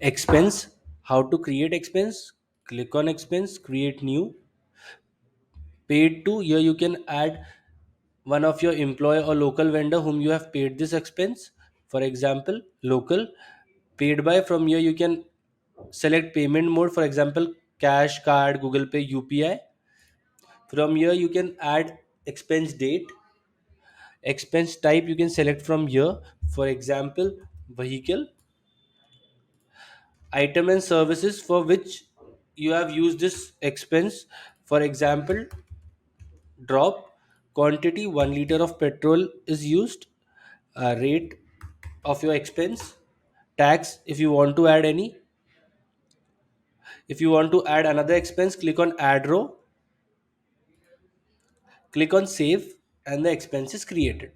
Expense, how to create expense. Click on expense, create new. Paid to, here you can add one of your employer or local vendor whom you have paid this expense. For example, local. Paid by, from here you can select payment mode, for example cash, card, Google Pay, UPI. From here you can add expense date. Expense type you can select from here, for example vehicle. Item and services for which you have used this expense, for example drop. Quantity, 1 liter of petrol is used. Rate of your expense. Tax, if you want to add any. If you want to add another expense, click on add row, click on save, and the expense is created.